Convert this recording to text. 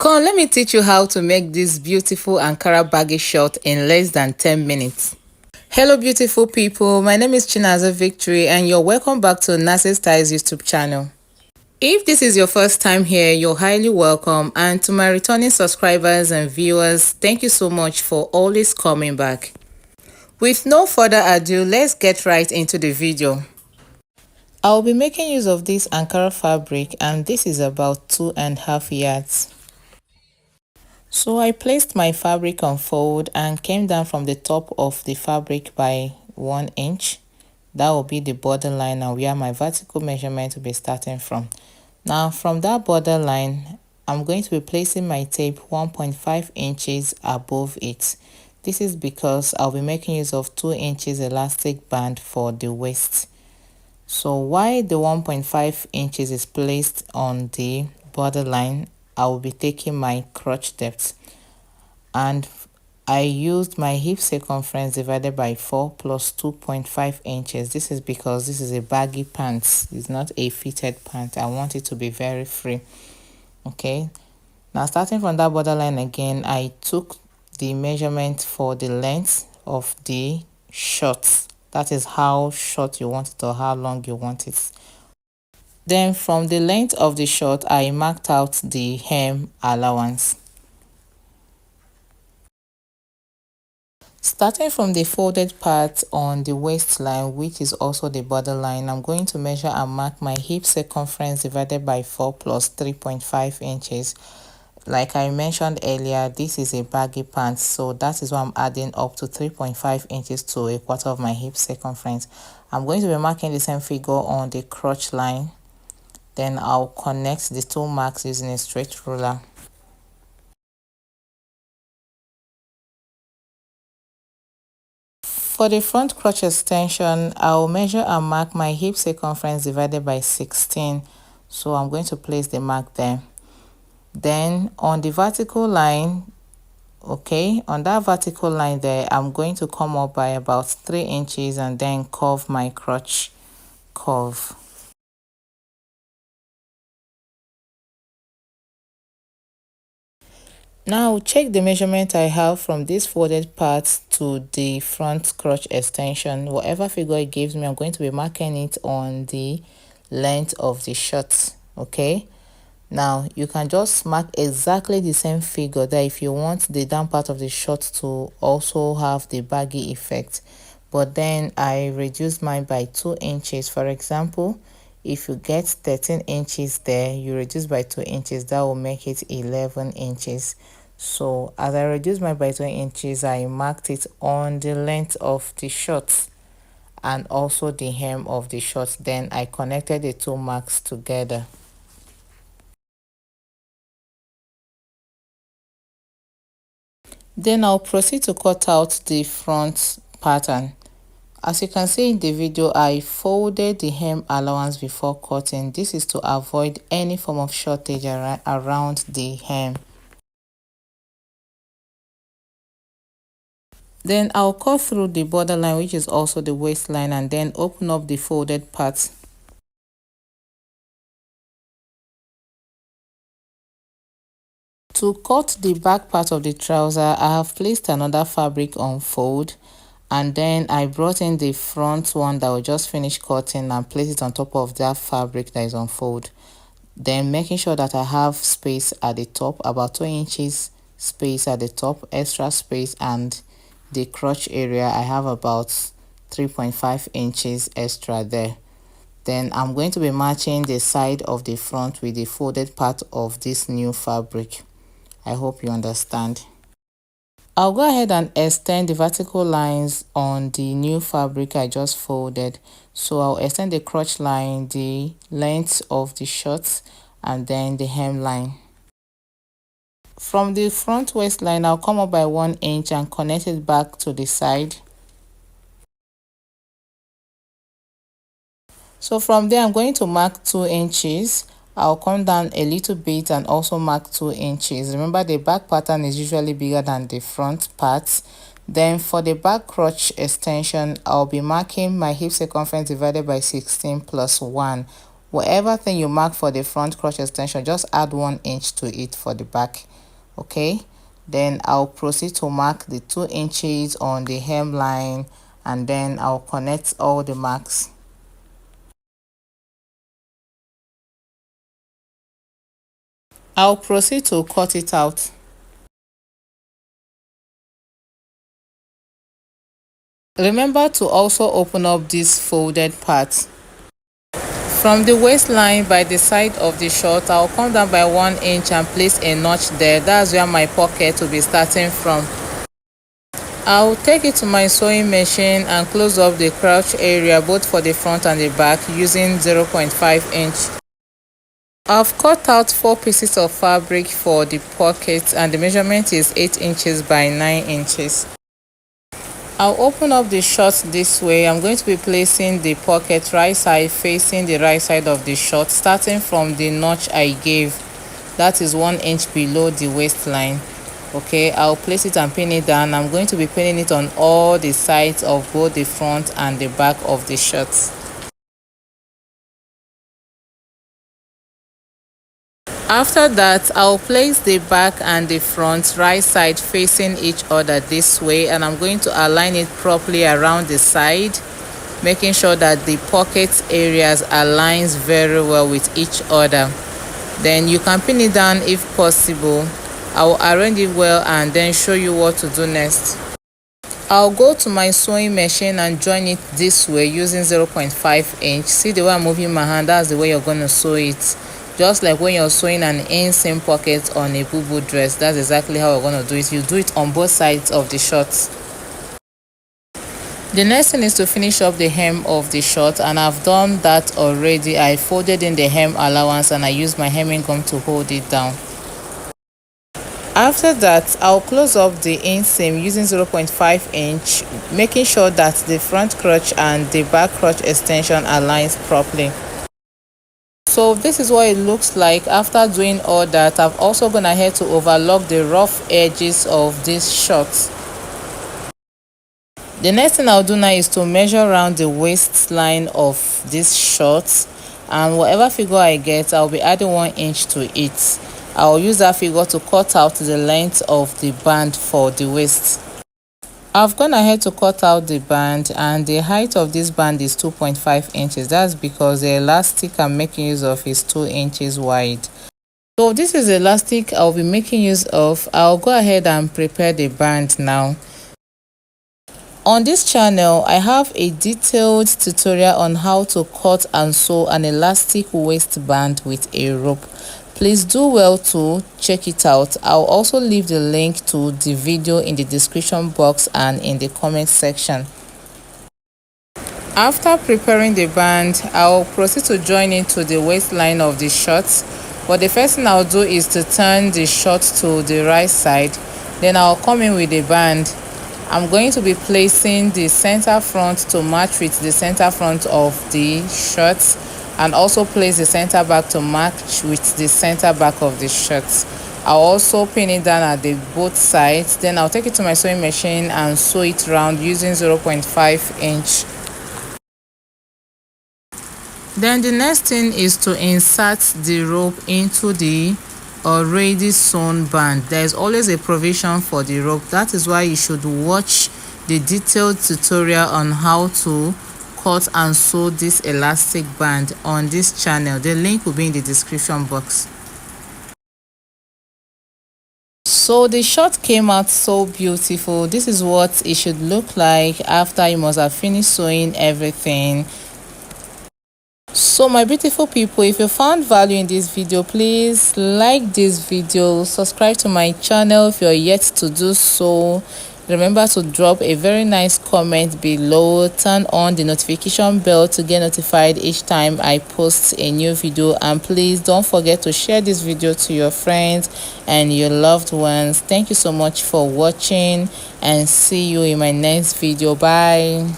Come, let me teach you how to make this beautiful Ankara baggy short in less than 10 minutes. Hello beautiful people, my name is Chinaza Victory and you're welcome back to Nasi Styles YouTube channel. If this is your first time here, you're highly welcome, and to my returning subscribers and viewers, thank you so much for always coming back. With no further ado, let's get right into the video. I'll be making use of this Ankara fabric and this is about 2.5 yards. So I placed my fabric on fold and came down from the top of the fabric by 1 inch. That will be the borderline and where my vertical measurement will be starting from. Now from that borderline, I'm going to be placing my tape 1.5 inches above it. This is because I'll be making use of 2 inches elastic band for the waist. So while the 1.5 inches is placed on the borderline, I will be taking my crotch depth, and I used my hip circumference divided by 4 plus 2.5 inches. This is because this is a baggy pants. It's not a fitted pant. I want it to be very free. Okay, now starting from that borderline again, I took the measurement for the length of the shorts. That is how short you want it or how long you want it. Then from the length of the short, I marked out the hem allowance. Starting from the folded part on the waistline, which is also the borderline, I'm going to measure and mark my hip circumference divided by 4 plus 3.5 inches. Like I mentioned earlier, this is a baggy pants, so that is why I'm adding up to 3.5 inches to a quarter of my hip circumference. I'm going to be marking the same figure on the crotch line. Then I'll connect the two marks using a straight ruler. For the front crotch extension, I'll measure and mark my hip circumference divided by 16. So I'm going to place the mark there. Then on the vertical line, okay, on that vertical line there, I'm going to come up by about 3 inches and then curve my crotch curve. Now check the measurement I have from this folded part to the front crotch extension. Whatever figure it gives me, I'm going to be marking it on the length of the shorts. Okay, now you can just mark exactly the same figure there if you want the down part of the short to also have the baggy effect. But then I reduced mine by 2 inches. For example, if you get 13 inches there, you reduce by 2 inches, that will make it 11 inches. So as I reduced mine by 2 inches, I marked it on the length of the shorts and also the hem of the shorts. Then I connected the two marks together. Then I'll proceed to cut out the front pattern. As you can see in the video, I folded the hem allowance before cutting. This is to avoid any form of shortage around the hem. Then I'll cut through the borderline, which is also the waistline, and then open up the folded parts. To cut the back part of the trouser, I have placed another fabric on fold, and then I brought in the front one that we just finished cutting and placed it on top of that fabric that is on fold. Then making sure that I have space at the top, about 2 inches space at the top, extra space, and the crotch area I have about 3.5 inches extra there. Then I'm going to be matching the side of the front with the folded part of this new fabric. I hope you understand. I'll go ahead and extend the vertical lines on the new fabric I just folded. So I'll extend the crotch line, the length of the shorts, and then the hemline. From the front waistline, I'll come up by 1 inch and connect it back to the side. So from there, I'm going to mark 2 inches. I'll come down a little bit and also mark 2 inches. Remember, the back pattern is usually bigger than the front part. Then for the back crotch extension, I'll be marking my hip circumference divided by 16 plus 1. whatever thing you mark for the front crotch extension, just add 1 inch to it for the back. Okay, then I'll proceed to mark the 2 inches on the hemline, and then I'll connect all the marks. I'll proceed to cut it out. Remember to also open up this folded part. From the waistline by the side of the short, I'll come down by 1 inch and place a notch there. That's where my pocket will be starting from. I'll take it to my sewing machine and close up the crotch area both for the front and the back using 0.5 inch. I've cut out 4 pieces of fabric for the pocket, and the measurement is 8 inches by 9 inches. I'll open up the short this way. I'm going to be placing the pocket right side facing the right side of the short, starting from the notch I gave. That is 1 inch below the waistline. Okay, I'll place it and pin it down. I'm going to be pinning it on all the sides of both the front and the back of the shorts. After that, I'll place the back and the front right side facing each other this way, and I'm going to align it properly around the side, making sure that the pocket areas aligns very well with each other. Then you can pin it down if possible. I'll arrange it well and then show you what to do next. I'll go to my sewing machine and join it this way using 0.5 inch. See the way I'm moving my hand? That's the way you're going to sew it. Just like when you're sewing an inseam pocket on a boo-boo dress, that's exactly how we're going to do it. You do it on both sides of the shorts. The next thing is to finish up the hem of the short, and I've done that already. I folded in the hem allowance and I used my hemming gum to hold it down. After that, I'll close up the inseam using 0.5 inch, making sure that the front crotch and the back crotch extension aligns properly. So this is what it looks like after doing all that. I've also gone ahead to overlock the rough edges of this short. The next thing I'll do now is to measure around the waistline of this short, and whatever figure I get, I'll be adding 1 inch to it. I'll use that figure to cut out the length of the band for the waist. I've gone ahead to cut out the band, and the height of this band is 2.5 inches. That's because the elastic I'm making use of is 2 inches wide. So this is the elastic I'll be making use of. I'll go ahead and prepare the band now. On this channel, I have a detailed tutorial on how to cut and sew an elastic waistband with a rope. Please do well to check it out. I'll also leave the link to the video in the description box and in the comment section. After preparing the band, I'll proceed to join it to the waistline of the shorts. But the first thing I'll do is to turn the short to the right side. Then I'll come in with the band. I'm going to be placing the center front to match with the center front of the shorts, and also place the center back to match with the center back of the shirt. I'll also pin it down at the both sides. Then I'll take it to my sewing machine and sew it round using 0.5 inch. Then the next thing is to insert the rope into the already sewn band. There is always a provision for the rope. That is why you should watch the detailed tutorial on how to cut and sew this elastic band on this channel. The link will be in the description box. So the short came out so beautiful. This is what it should look like after you must have finished sewing everything. So my beautiful people, if you found value in this video, please like this video, subscribe to my channel if you're yet to do so. Remember to drop a very nice comment below. Turn on the notification bell to get notified each time I post a new video, and please don't forget to share this video to your friends and your loved ones. Thank you so much for watching, and see you in my next video. Bye.